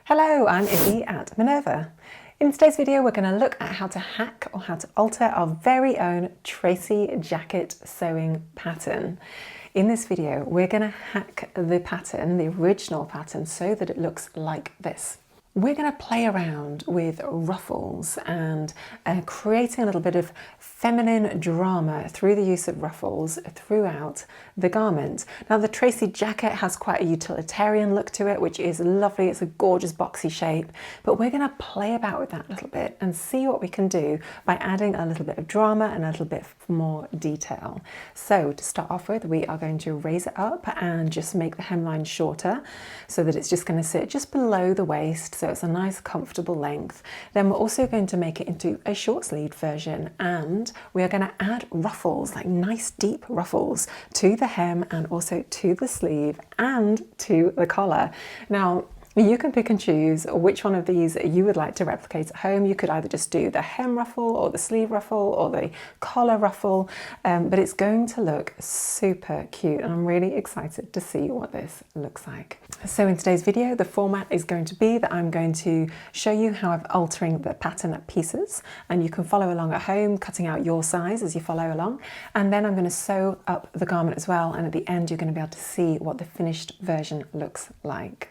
Hello, I'm Izzy at Minerva. In today's video, we're going to look at how to hack or how to alter our very own Tracey Jacket sewing pattern. In this video, we're going to hack the pattern, the original pattern, so that it looks like this. We're going to play around with ruffles and creating a little bit of feminine drama through the use of ruffles throughout the garment. Now the Tracey Jacket has quite a utilitarian look to it, which is lovely. It's a gorgeous boxy shape, but we're going to play about with that a little bit and see what we can do by adding a little bit of drama and a little bit more detail. So to start off with, we are going to raise it up and just make the hemline shorter so that it's just going to sit just below the waist, so it's a nice comfortable length. Then we're also going to make it into a short sleeved version, and we are going to add ruffles, like nice deep ruffles, to the hem and also to the sleeve and to the collar. Now you can pick and choose which one of these you would like to replicate at home. You could either just do the hem ruffle or the sleeve ruffle or the collar ruffle, but it's going to look super cute and I'm really excited to see what this looks like. So in today's video, the format is going to be that I'm going to show you how I'm altering the pattern at pieces, and you can follow along at home, cutting out your size as you follow along, and then I'm going to sew up the garment as well, and at the end you're going to be able to see what the finished version looks like.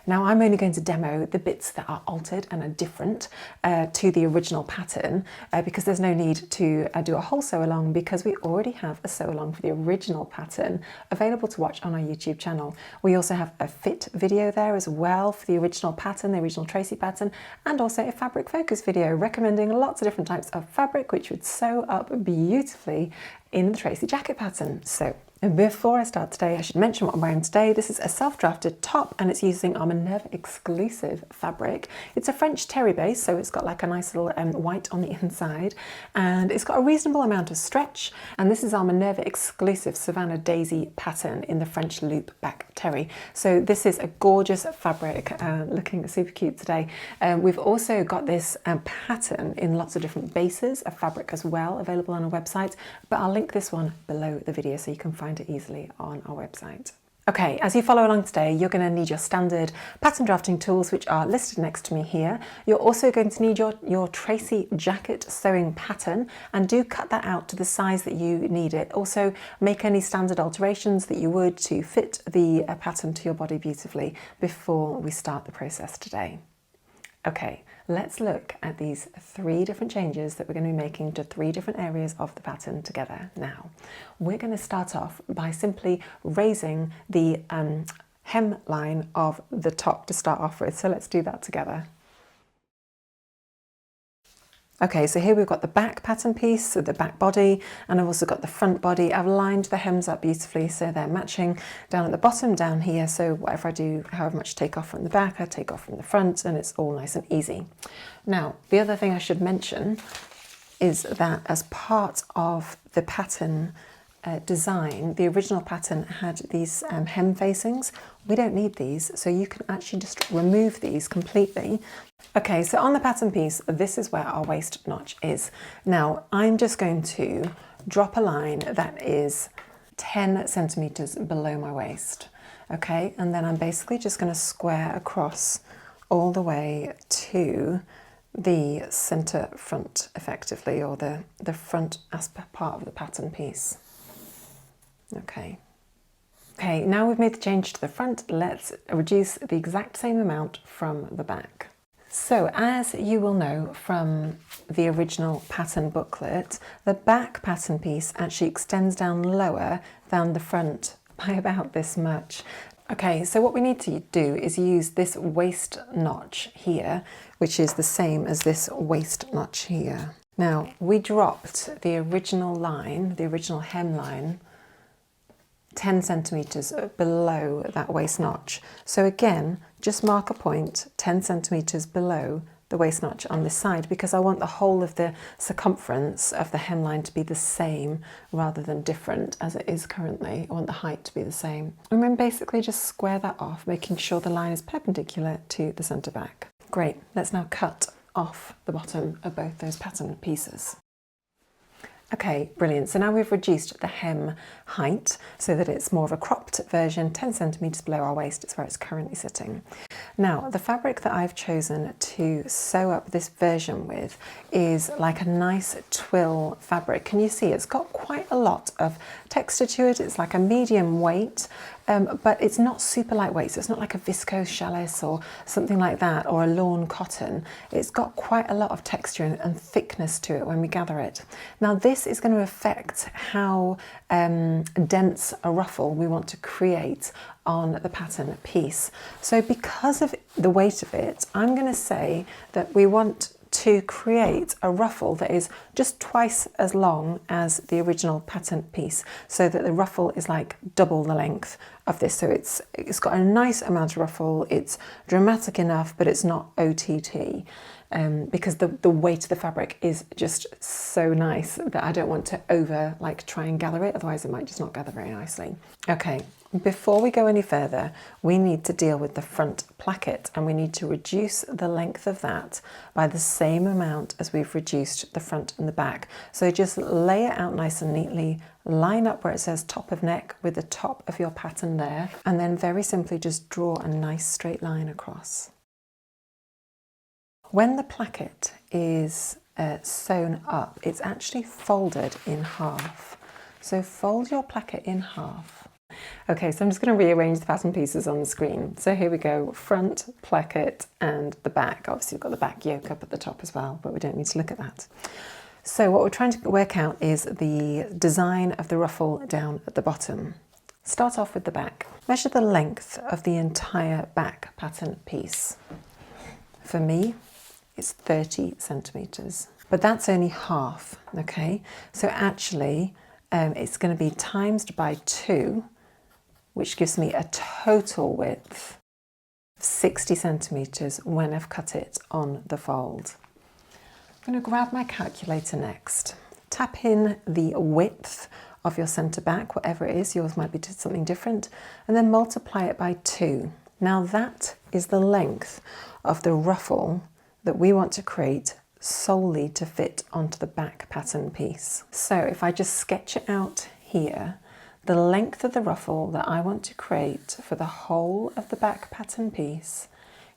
Now I'm only going to demo the bits that are altered and are different to the original pattern because there's no need to do a whole sew along, because we already have a sew along for the original pattern available to watch on our YouTube channel. We also have a fit video there as well for the original pattern, the original Tracey pattern, and also a fabric focus video recommending lots of different types of fabric which would sew up beautifully in the Tracey Jacket pattern. So before I start today, I should mention what I'm wearing today. This is a self-drafted top and it's using our Minerva Exclusive fabric. It's a French terry base, so it's got like a nice little white on the inside, and it's got a reasonable amount of stretch, and this is our Minerva Exclusive Savannah Daisy pattern in the French loop back terry. So this is a gorgeous fabric, looking super cute today. We've also got this pattern in lots of different bases of fabric as well, available on our website, but I'll link this one below the video so you can find it easily on our website. Okay, as you follow along today, you're going to need your standard pattern drafting tools, which are listed next to me here. You're also going to need your Tracey Jacket sewing pattern, and do cut that out to the size that you need it. Also make any standard alterations that you would to fit the pattern to your body beautifully before we start the process today. Okay, let's look at these 3 different changes that we're going to be making to 3 different areas of the pattern together now. We're going to start off by simply raising the hemline of the top to start off with. So let's do that together. Okay, so here we've got the back pattern piece, so the back body, and I've also got the front body. I've lined the hems up beautifully so they're matching down at the bottom down here, so whatever I do, however much take off from the back, I take off from the front, and it's all nice and easy. Now, the other thing I should mention is that as part of the pattern design, the original pattern had these hem facings. We don't need these, so you can actually just remove these completely. Okay, so on the pattern piece, this is where our waist notch is. Now, I'm just going to drop a line that is 10 centimeters below my waist. Okay, and then I'm basically just going to square across all the way to the center front, effectively, or the front aspect part of the pattern piece. Okay. Okay, now we've made the change to the front, let's reduce the exact same amount from the back. So as you will know from the original pattern booklet, the back pattern piece actually extends down lower than the front by about this much. Okay, so what we need to do is use this waist notch here, which is the same as this waist notch here. Now, we dropped the original line, the original hemline, 10 centimeters below that waist notch. So again, just mark a point 10 centimeters below the waist notch on this side, because I want the whole of the circumference of the hemline to be the same rather than different as it is currently. I want the height to be the same. And then basically just square that off, making sure the line is perpendicular to the center back. Great, let's now cut off the bottom of both those pattern pieces. Okay, brilliant. So now we've reduced the hem height so that it's more of a cropped version, 10 centimetres below our waist. It's where it's currently sitting. Now, the fabric that I've chosen to sew up this version with is like a nice twill fabric. Can you see it's got quite a lot of texture to it? It's like a medium weight, but it's not super lightweight. So it's not like a viscose challis or something like that, or a lawn cotton. It's got quite a lot of texture and thickness to it when we gather it. Now, this is going to affect how dense a ruffle we want to create on the pattern piece. So because of the weight of it, I'm going to say that we want to create a ruffle that is just twice as long as the original pattern piece, so that the ruffle is like double the length of this. So it's got a nice amount of ruffle, it's dramatic enough, but it's not OTT. Because the weight of the fabric is just so nice that I don't want to try and gather it, otherwise it might just not gather very nicely. Okay, before we go any further, we need to deal with the front placket, and we need to reduce the length of that by the same amount as we've reduced the front and the back. So just lay it out nice and neatly, line up where it says top of neck with the top of your pattern there, and then very simply just draw a nice straight line across. When the placket is sewn up, it's actually folded in half. So fold your placket in half. Okay, so I'm just going to rearrange the pattern pieces on the screen. So here we go, front, placket, and the back. Obviously we've got the back yoke up at the top as well, but we don't need to look at that. So what we're trying to work out is the design of the ruffle down at the bottom. Start off with the back. Measure the length of the entire back pattern piece. For me, it's 30 centimetres, but that's only half, okay? So actually, it's going to be timesed by 2, which gives me a total width of 60 centimetres when I've cut it on the fold. I'm going to grab my calculator next. Tap in the width of your centre back, whatever it is, yours might be something different, and then multiply it by 2. Now that is the length of the ruffle that we want to create solely to fit onto the back pattern piece. So if I just sketch it out here, the length of the ruffle that I want to create for the whole of the back pattern piece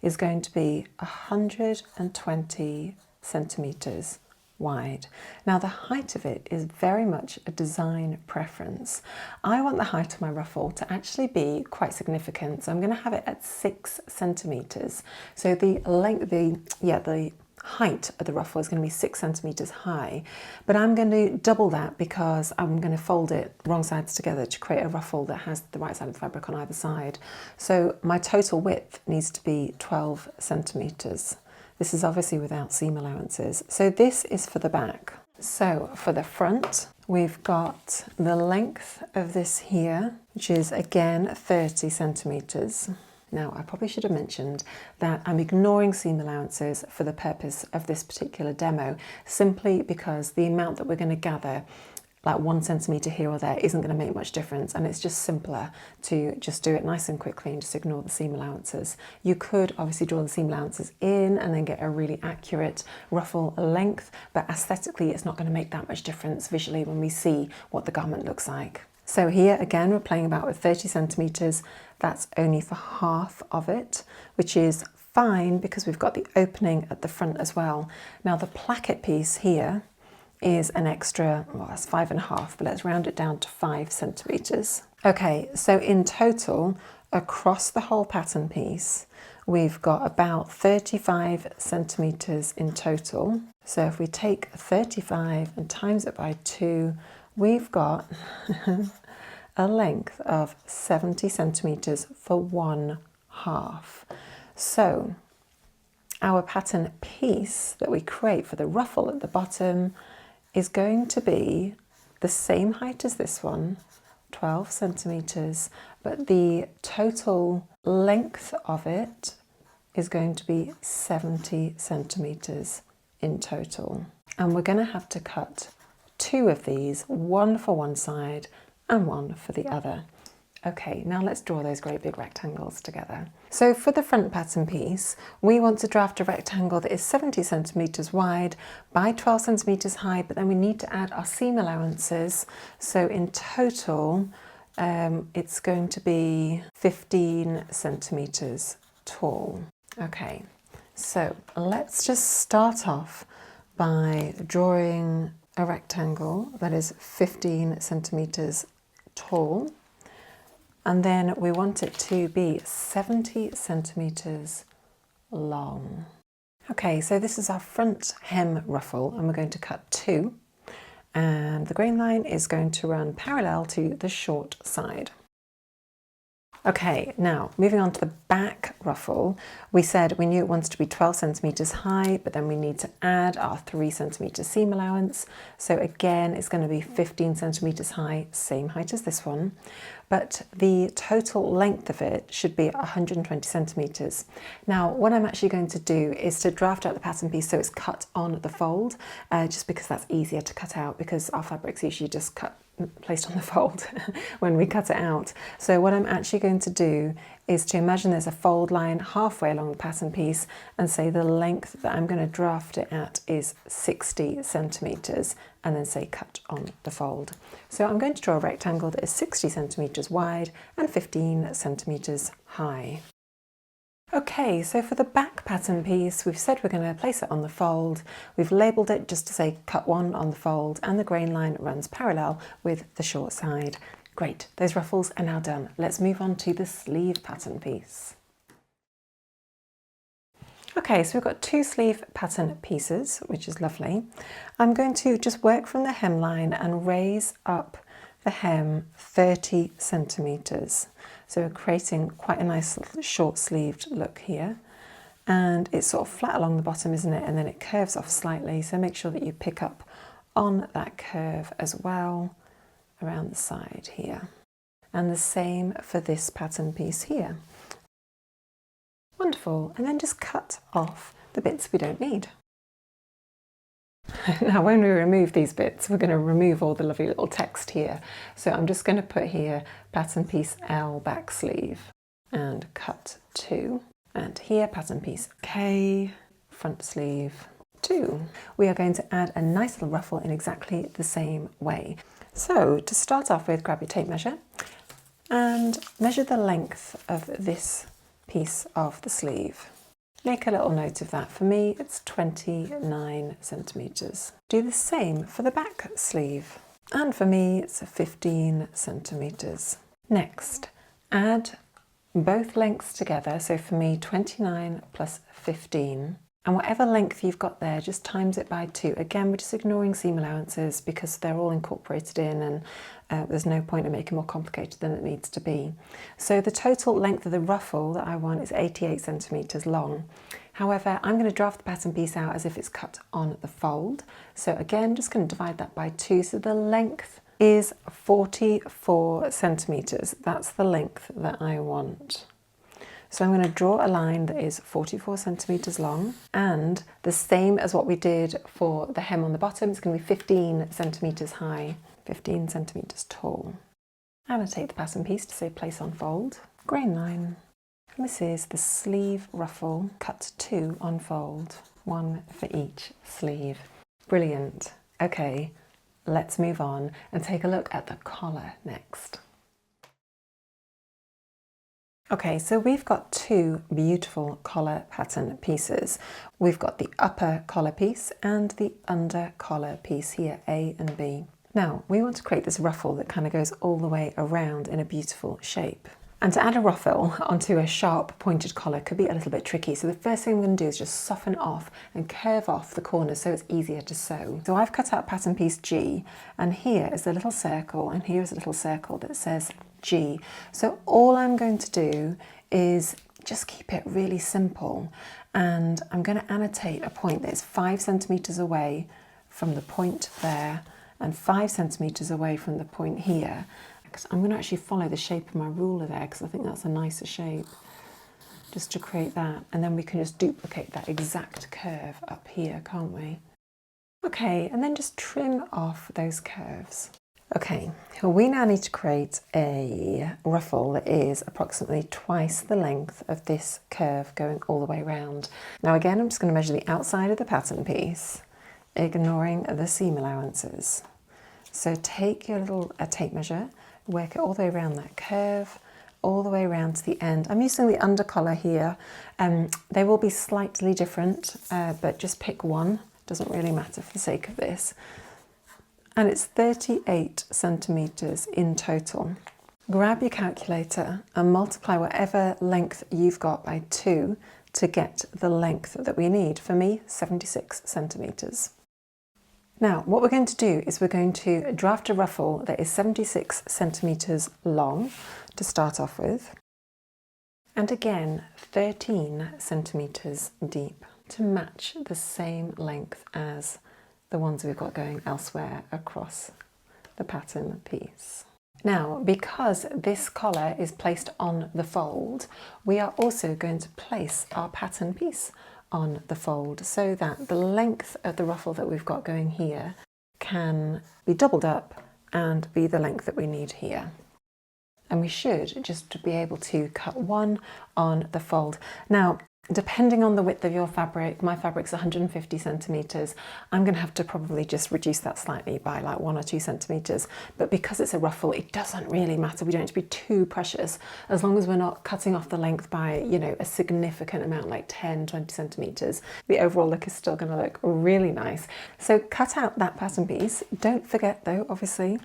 is going to be 120 centimetres wide. Now the height of it is very much a design preference. I want the height of my ruffle to actually be quite significant, so I'm going to have it at 6 centimetres. So the height of the ruffle is going to be 6 centimetres high, but I'm going to double that because I'm going to fold it wrong sides together to create a ruffle that has the right side of the fabric on either side. So my total width needs to be 12 centimetres. This is obviously without seam allowances. So this is for the back. So for the front, we've got the length of this here, which is again 30 centimetres. Now, I probably should have mentioned that I'm ignoring seam allowances for the purpose of this particular demo, simply because the amount that we're going to gather, like 1 centimetre here or there, isn't going to make much difference, and it's just simpler to just do it nice and quickly and just ignore the seam allowances. You could obviously draw the seam allowances in and then get a really accurate ruffle length, but aesthetically it's not going to make that much difference visually when we see what the garment looks like. So here again we're playing about with 30 centimetres. That's only for half of it, which is fine because we've got the opening at the front as well. Now the placket piece here is an extra, well, that's 5.5, but let's round it down to 5 centimetres. Okay, so in total, across the whole pattern piece, we've got about 35 centimetres in total. So if we take 35 and times it by 2, we've got a length of 70 centimetres for 1/2. So our pattern piece that we create for the ruffle at the bottom is going to be the same height as this one, 12 centimetres, but the total length of it is going to be 70 centimetres in total. And we're going to have to cut 2 of these, one for one side and one for the other. Okay, now let's draw those great big rectangles together. So for the front pattern piece, we want to draft a rectangle that is 70 centimetres wide by 12 centimetres high, but then we need to add our seam allowances. So in total, it's going to be 15 centimetres tall. Okay, so let's just start off by drawing a rectangle that is 15 centimetres tall. And then we want it to be 70 centimetres long. Okay, so this is our front hem ruffle and we're going to cut 2. And the grain line is going to run parallel to the short side. Okay, now moving on to the back ruffle, we said we knew it wanted to be 12 centimetres high, but then we need to add our 3 centimetre seam allowance. So again, it's going to be 15 centimetres high, same height as this one, but the total length of it should be 120 centimetres. Now, what I'm actually going to do is to draft out the pattern piece so it's cut on the fold, just because that's easier to cut out because our fabric's usually just placed on the fold when we cut it out. So what I'm actually going to do is to imagine there's a fold line halfway along the pattern piece and say the length that I'm going to draft it at is 60 centimetres and then say cut on the fold. So I'm going to draw a rectangle that is 60 centimetres wide and 15 centimetres high. Okay, so for the back pattern piece, we've said we're going to place it on the fold. We've labelled it just to say cut 1 on the fold and the grain line runs parallel with the short side. Great, those ruffles are now done. Let's move on to the sleeve pattern piece. Okay, so we've got 2 sleeve pattern pieces, which is lovely. I'm going to just work from the hemline and raise up the hem 30 centimetres. So we're creating quite a nice short sleeved look here. And it's sort of flat along the bottom, isn't it? And then it curves off slightly. So make sure that you pick up on that curve as well around the side here. And the same for this pattern piece here. Wonderful. And then just cut off the bits we don't need. Now when we remove these bits, we're going to remove all the lovely little text here. So I'm just going to put here pattern piece L back sleeve and cut 2. And here pattern piece K front sleeve 2. We are going to add a nice little ruffle in exactly the same way. So to start off with, grab your tape measure and measure the length of this piece of the sleeve. Make a little note of that. For me, it's 29 centimetres. Do the same for the back sleeve. And for me, it's 15 centimetres. Next, add both lengths together. So for me, 29 plus 15. And whatever length you've got there, just times it by 2. Again, we're just ignoring seam allowances because they're all incorporated in and there's no point in making it more complicated than it needs to be. So the total length of the ruffle that I want is 88 centimetres long. However, I'm going to draft the pattern piece out as if it's cut on the fold. So again, just going to divide that by 2. So the length is 44 centimetres. That's the length that I want. So I'm going to draw a line that is 44 centimetres long and the same as what we did for the hem on the bottom. It's going to be 15 centimetres high, 15 centimetres tall. Annotate the pattern piece to say place on fold, grain line. And this is the sleeve ruffle, cut 2 on fold, 1 for each sleeve. Brilliant. Okay, let's move on and take a look at the collar next. Okay, so we've got 2 beautiful collar pattern pieces. We've got the upper collar piece and the under collar piece here, A and B. Now, we want to create this ruffle that kind of goes all the way around in a beautiful shape. And to add a ruffle onto a sharp pointed collar could be a little bit tricky. So the first thing I'm going to do is just soften off and curve off the corners so it's easier to sew. So I've cut out pattern piece G, and here is a little circle, and here is a little circle that says G. So all I'm going to do is just keep it really simple, and I'm going to annotate a point that is 5 centimetres away from the point there and 5 centimetres away from the point here. Because I'm going to actually follow the shape of my ruler there because I think that's a nicer shape, just to create that, and then we can just duplicate that exact curve up here, can't we? Okay, and then just trim off those curves. Okay, we now need to create a ruffle that is approximately twice the length of this curve going all the way around. Now again, I'm just going to measure the outside of the pattern piece, ignoring the seam allowances. So take your little tape measure, work it all the way around that curve, all the way around to the end. I'm using the undercollar here. They will be slightly different, but just pick one. Doesn't really matter for the sake of this. And it's 38 centimetres in total. Grab your calculator and multiply whatever length you've got by 2 to get the length that we need. For me, 76 centimetres. Now, what we're going to do is we're going to draft a ruffle that is 76 centimetres long to start off with, and again 13 centimetres deep to match the same length as the ones we've got going elsewhere across the pattern piece. Now, because this collar is placed on the fold, we are also going to place our pattern piece on the fold so that the length of the ruffle that we've got going here can be doubled up and be the length that we need here. And we should just be able to cut one on the fold. Now, depending on the width of your fabric, my fabric's 150 centimetres, I'm going to have to probably just reduce that slightly by like 1 or 2 centimetres. But because it's a ruffle, it doesn't really matter. We don't have to be too precious, as long as we're not cutting off the length by, you know, a significant amount, like 10, 20 centimetres. The overall look is still going to look really nice. So cut out that pattern piece. Don't forget though, obviously,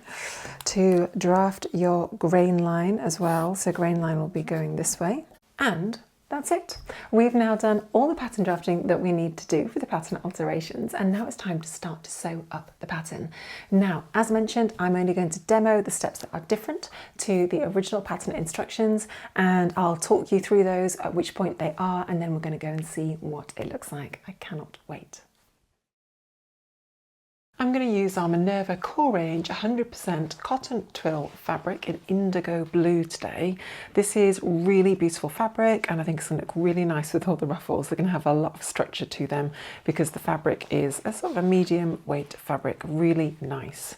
to draft your grain line as well. So grain line will be going this way. And that's it. We've now done all the pattern drafting that we need to do for the pattern alterations, and now it's time to start to sew up the pattern. Now, as mentioned, I'm only going to demo the steps that are different to the original pattern instructions, and I'll talk you through those, at which point they are, and then we're going to go and see what it looks like. I cannot wait. I'm going to use our Minerva Core Range 100% cotton twill fabric in indigo blue today. This is really beautiful fabric, and I think it's going to look really nice with all the ruffles. They're going to have a lot of structure to them because the fabric is a sort of a medium weight fabric, really nice.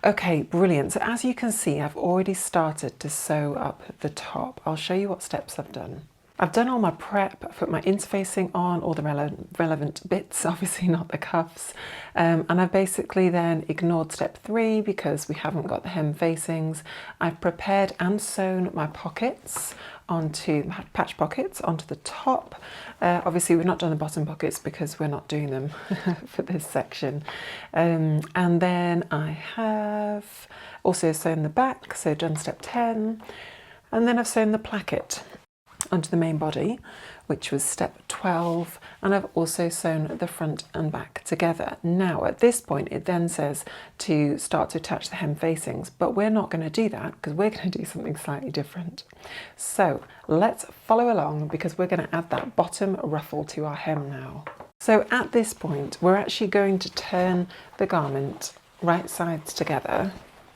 Okay, brilliant. So as you can see, I've already started to sew up the top. I'll show you what steps I've done. I've done all my prep, I've put my interfacing on, all the relevant bits, obviously not the cuffs, and I've basically then ignored step 3 because we haven't got the hem facings. I've prepared and sewn my pockets onto, patch pockets onto the top. Obviously we've not done the bottom pockets because we're not doing them for this section. And then I have also sewn the back, so done step 10, and then I've sewn the placket onto the main body, which was step 12, and I've also sewn the front and back together. Now at this point it then says to start to attach the hem facings, but we're not going to do that because we're going to do something slightly different. So let's follow along because we're going to add that bottom ruffle to our hem now. So at this point we're actually going to turn the garment right sides together,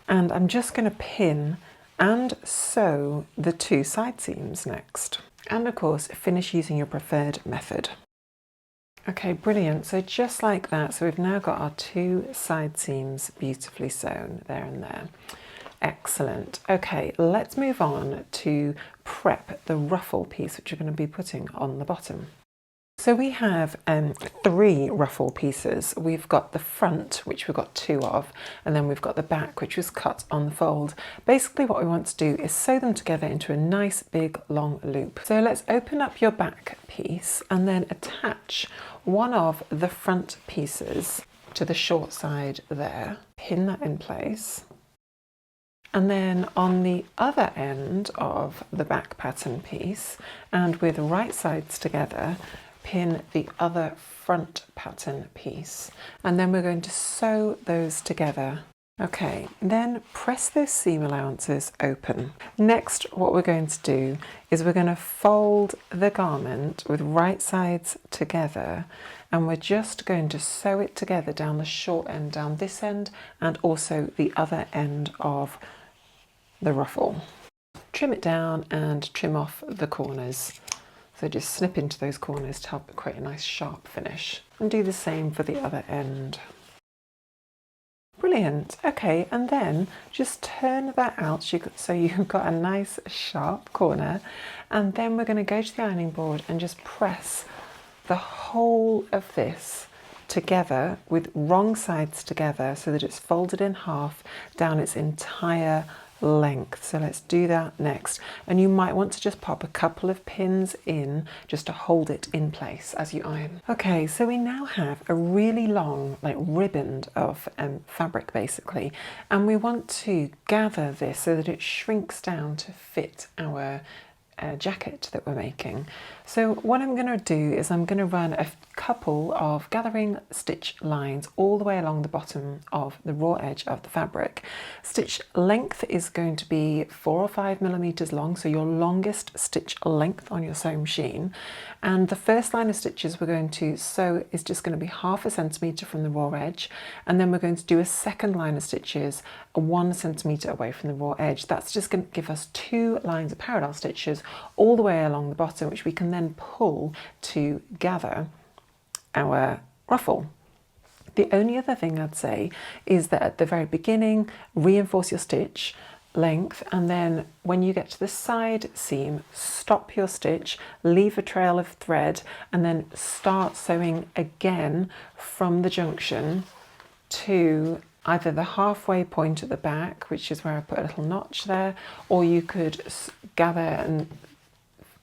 and I'm just going to pin and sew the 2 side seams next. And of course, finish using your preferred method. Okay, brilliant. So just like that, so we've now got our 2 side seams beautifully sewn there and there. Excellent. Okay, let's move on to prep the ruffle piece, which we're going to be putting on the bottom. So we have 3 ruffle pieces. We've got the front, which we've got 2 of, and then we've got the back, which was cut on the fold. Basically what we want to do is sew them together into a nice big long loop. So let's open up your back piece and then attach one of the front pieces to the short side there. Pin that in place. And then on the other end of the back pattern piece, and with right sides together, pin the other front pattern piece, and then we're going to sew those together. Okay, then press those seam allowances open. Next, what we're going to do is we're going to fold the garment with right sides together, and we're just going to sew it together down the short end, down this end, and also the other end of the ruffle. Trim it down and trim off the corners. So just snip into those corners to help create a nice sharp finish. And do the same for the other end. Brilliant. Okay, and then just turn that out so you've got a nice sharp corner, and then we're going to go to the ironing board and just press the whole of this together with wrong sides together so that it's folded in half down its entire length. So let's do that next, and you might want to just pop a couple of pins in just to hold it in place as you iron. Okay, so we now have a really long like ribbon of fabric basically, and we want to gather this so that it shrinks down to fit our jacket that we're making. So what I'm going to do is I'm going to run a couple of gathering stitch lines all the way along the bottom of the raw edge of the fabric. Stitch length is going to be 4 or 5 millimeters long, so your longest stitch length on your sewing machine. And the first line of stitches we're going to sew is just going to be 1/2 centimeter from the raw edge, and then we're going to do a second line of stitches 1 centimeter away from the raw edge. That's just going to give us 2 lines of parallel stitches all the way along the bottom, which we can then pull to gather our ruffle. The only other thing I'd say is that at the very beginning, reinforce your stitch length, and then when you get to the side seam, stop your stitch, leave a trail of thread, and then start sewing again from the junction to either the halfway point at the back, which is where I put a little notch there, or you could gather and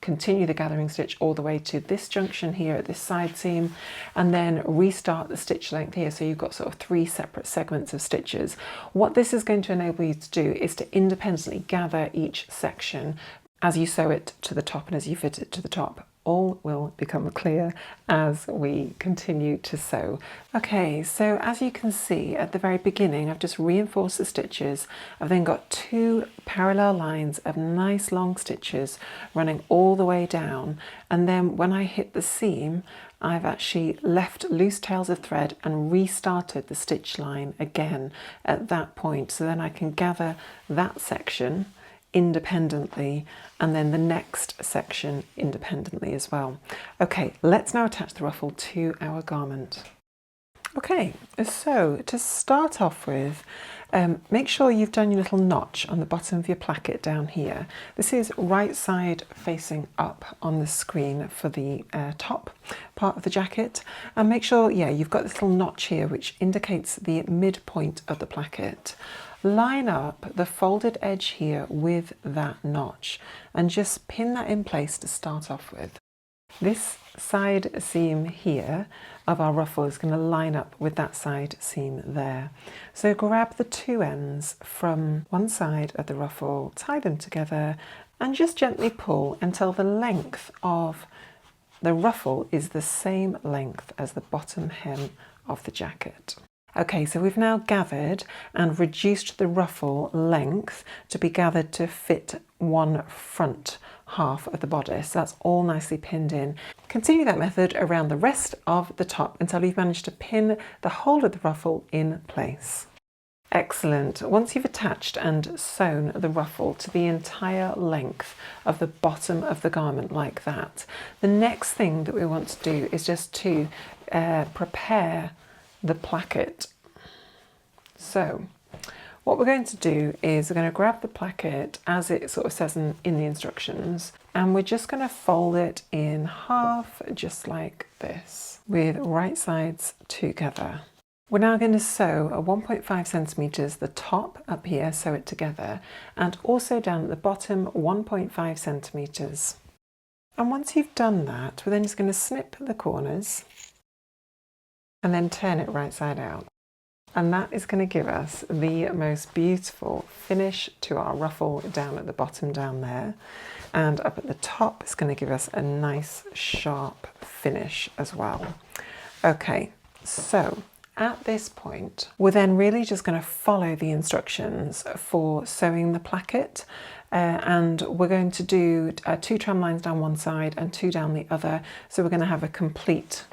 continue the gathering stitch all the way to this junction here at this side seam, and then restart the stitch length here, so you've got sort of 3 separate segments of stitches. What this is going to enable you to do is to independently gather each section as you sew it to the top and as you fit it to the top. All will become clear as we continue to sew. Okay, so as you can see at the very beginning, I've just reinforced the stitches. I've then got 2 parallel lines of nice long stitches running all the way down, and then when I hit the seam, I've actually left loose tails of thread and restarted the stitch line again at that point, so then I can gather that section independently and then the next section independently as well. Okay, let's now attach the ruffle to our garment. Okay, so to start off with, make sure you've done your little notch on the bottom of your placket down here. This is right side facing up on the screen for the top part of the jacket, and make sure, yeah, you've got this little notch here which indicates the midpoint of the placket. Line up the folded edge here with that notch and just pin that in place to start off with. This side seam here of our ruffle is going to line up with that side seam there. So grab the 2 ends from one side of the ruffle, tie them together, and just gently pull until the length of the ruffle is the same length as the bottom hem of the jacket. Okay, so we've now gathered and reduced the ruffle length to be gathered to fit one front half of the bodice. That's all nicely pinned in. Continue that method around the rest of the top until you've managed to pin the whole of the ruffle in place. Excellent. Once you've attached and sewn the ruffle to the entire length of the bottom of the garment like that, the next thing that we want to do is just to prepare the placket. So what we're going to do is we're going to grab the placket as it sort of says in the instructions, and we're just going to fold it in half just like this with right sides together. We're now going to sew a 1.5 centimeters the top up here, sew it together, and also down at the bottom 1.5 centimeters. And once you've done that, we're then just going to snip the corners and then turn it right side out. And that is going to give us the most beautiful finish to our ruffle down at the bottom down there. And up at the top, it's going to give us a nice sharp finish as well. Okay, so at this point, we're then really just going to follow the instructions for sewing the placket. And we're going to do 2 tram lines down one side and 2 down the other. So we're going to have a complete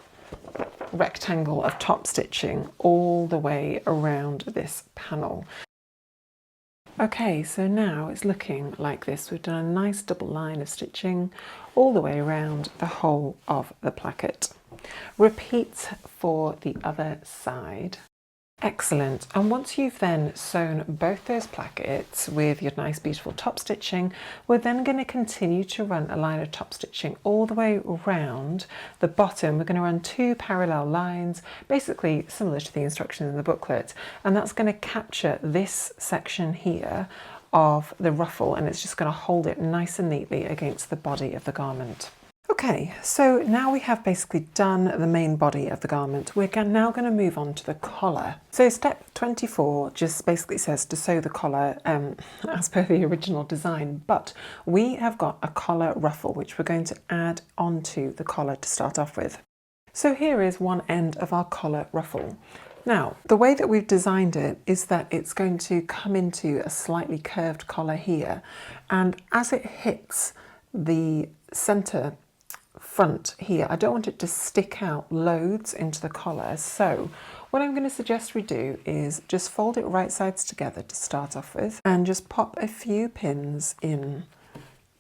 rectangle of top stitching all the way around this panel. Okay, so now it's looking like this. We've done a nice double line of stitching all the way around the whole of the placket. Repeat for the other side. Excellent. And once you've then sewn both those plackets with your nice beautiful top stitching, we're then going to continue to run a line of top stitching all the way around the bottom. We're going to run 2 parallel lines, basically similar to the instructions in the booklet, and that's going to capture this section here of the ruffle, and it's just going to hold it nice and neatly against the body of the garment. Okay, so now we have basically done the main body of the garment. We're now going to move on to the collar. So step 24 just basically says to sew the collar as per the original design, but we have got a collar ruffle which we're going to add onto the collar to start off with. So here is one end of our collar ruffle. Now, the way that we've designed it is that it's going to come into a slightly curved collar here, and as it hits the center front here, I don't want it to stick out loads into the collar. So what I'm going to suggest we do is just fold it right sides together to start off with, and just pop a few pins in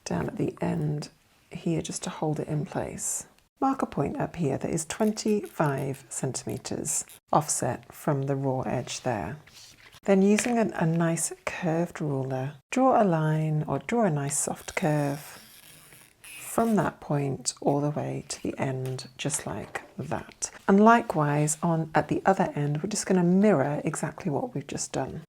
down at the end here just to hold it in place. Mark a point up here that is 25 centimeters offset from the raw edge there. Then using a nice curved ruler, draw a line or draw a nice soft curve from that point all the way to the end, just like that. And likewise at the other end, we're just going to mirror exactly what we've just done.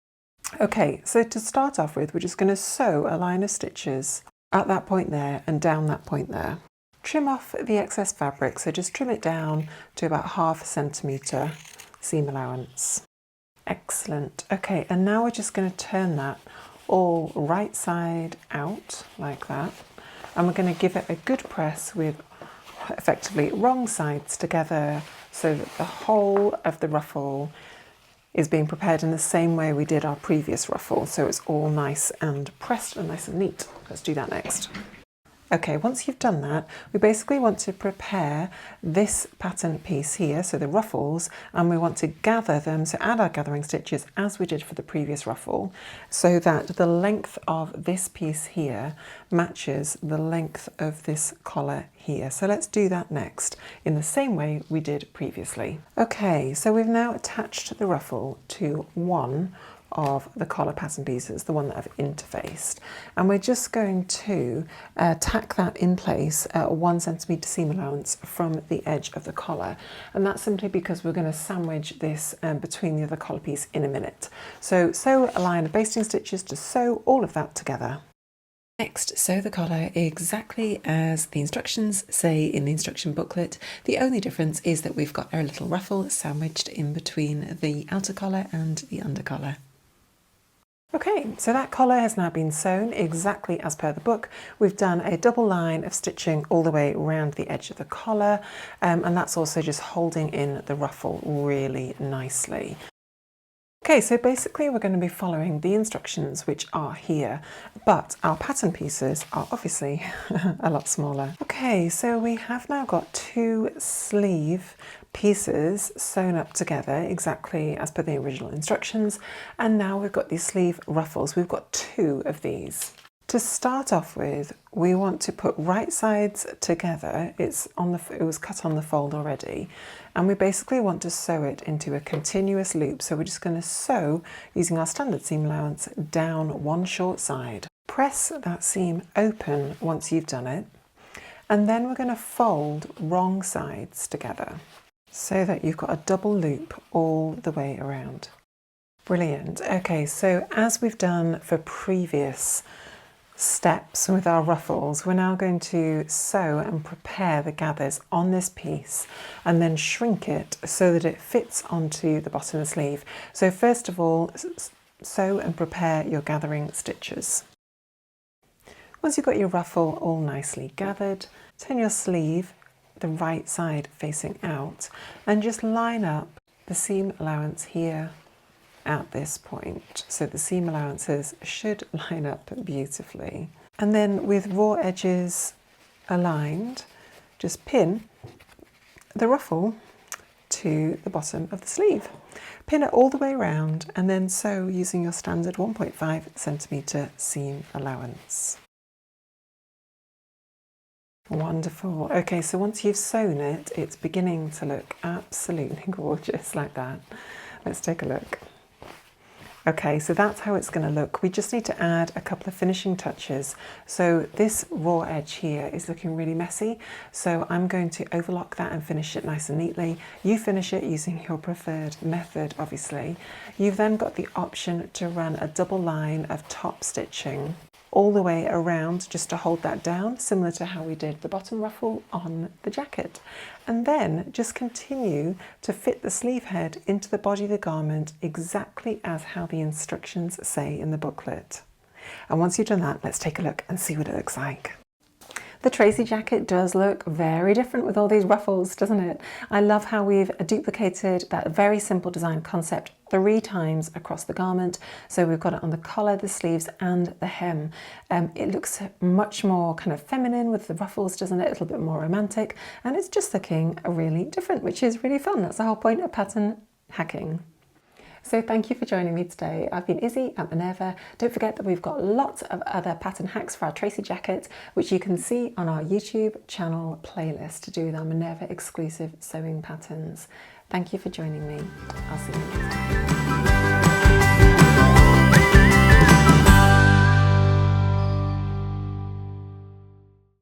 Okay, so to start off with, we're just going to sew a line of stitches at that point there and down that point there. Trim off the excess fabric, so just trim it down to about 1/2 centimetre seam allowance. Excellent. Okay, and now we're just going to turn that all right side out like that. And we're going to give it a good press with effectively wrong sides together so that the whole of the ruffle is being prepared in the same way we did our previous ruffle. So it's all nice and pressed and nice and neat. Let's do that next. Okay, once you've done that, we basically want to prepare this pattern piece here, so the ruffles, and we want to gather them, so add our gathering stitches as we did for the previous ruffle, so that the length of this piece here matches the length of this collar here. So let's do that next in the same way we did previously. Okay, so we've now attached the ruffle to one of the collar pattern pieces, the one that I've interfaced, and we're just going to tack that in place at 1 centimetre seam allowance from the edge of the collar, and that's simply because we're going to sandwich this between the other collar piece in a minute. So sew a line of basting stitches to sew all of that together. Next, sew the collar exactly as the instructions say in the instruction booklet. The only difference is that we've got our little ruffle sandwiched in between the outer collar and the under collar. Okay, so that collar has now been sewn exactly as per the book. We've done a double line of stitching all the way around the edge of the collar, and that's also just holding in the ruffle really nicely. Okay, so basically we're going to be following the instructions which are here, but our pattern pieces are obviously a lot smaller. Okay, so we have now got 2 sleeve pieces sewn up together exactly as per the original instructions, and now we've got these sleeve ruffles. We've got 2 of these. To start off with, we want to put right sides together. It was cut on the fold already, and we basically want to sew it into a continuous loop. So we're just going to sew using our standard seam allowance down one short side. Press that seam open once you've done it, and then we're going to fold wrong sides together so that you've got a double loop all the way around. Brilliant. Okay, so as we've done for previous steps with our ruffles, we're now going to sew and prepare the gathers on this piece and then shrink it so that it fits onto the bottom of the sleeve. So first of all, sew and prepare your gathering stitches. Once you've got your ruffle all nicely gathered, turn your sleeve the right side facing out and just line up the seam allowance here at this point. So the seam allowances should line up beautifully. And then with raw edges aligned, just pin the ruffle to the bottom of the sleeve. Pin it all the way around and then sew using your standard 1.5 centimetre seam allowance. Wonderful. Okay, so once you've sewn it, it's beginning to look absolutely gorgeous like that. Let's take a look. Okay, so that's how it's going to look. We just need to add a couple of finishing touches. So this raw edge here is looking really messy, so I'm going to overlock that and finish it nice and neatly. You finish it using your preferred method, obviously. You've then got the option to run a double line of top stitching all the way around just to hold that down, similar to how we did the bottom ruffle on the jacket. And then just continue to fit the sleeve head into the body of the garment exactly as how the instructions say in the booklet. And once you've done that, let's take a look and see what it looks like. The Tracey jacket does look very different with all these ruffles, doesn't it? I love how we've duplicated that very simple design concept 3 times across the garment. So we've got it on the collar, the sleeves and the hem. It looks much more kind of feminine with the ruffles, doesn't it? A little bit more romantic, and it's just looking really different, which is really fun. That's the whole point of pattern hacking. So thank you for joining me today. I've been Izzy at Minerva. Don't forget that we've got lots of other pattern hacks for our Tracey jacket, which you can see on our YouTube channel playlist to do with our Minerva exclusive sewing patterns. Thank you for joining me. I'll see you next time.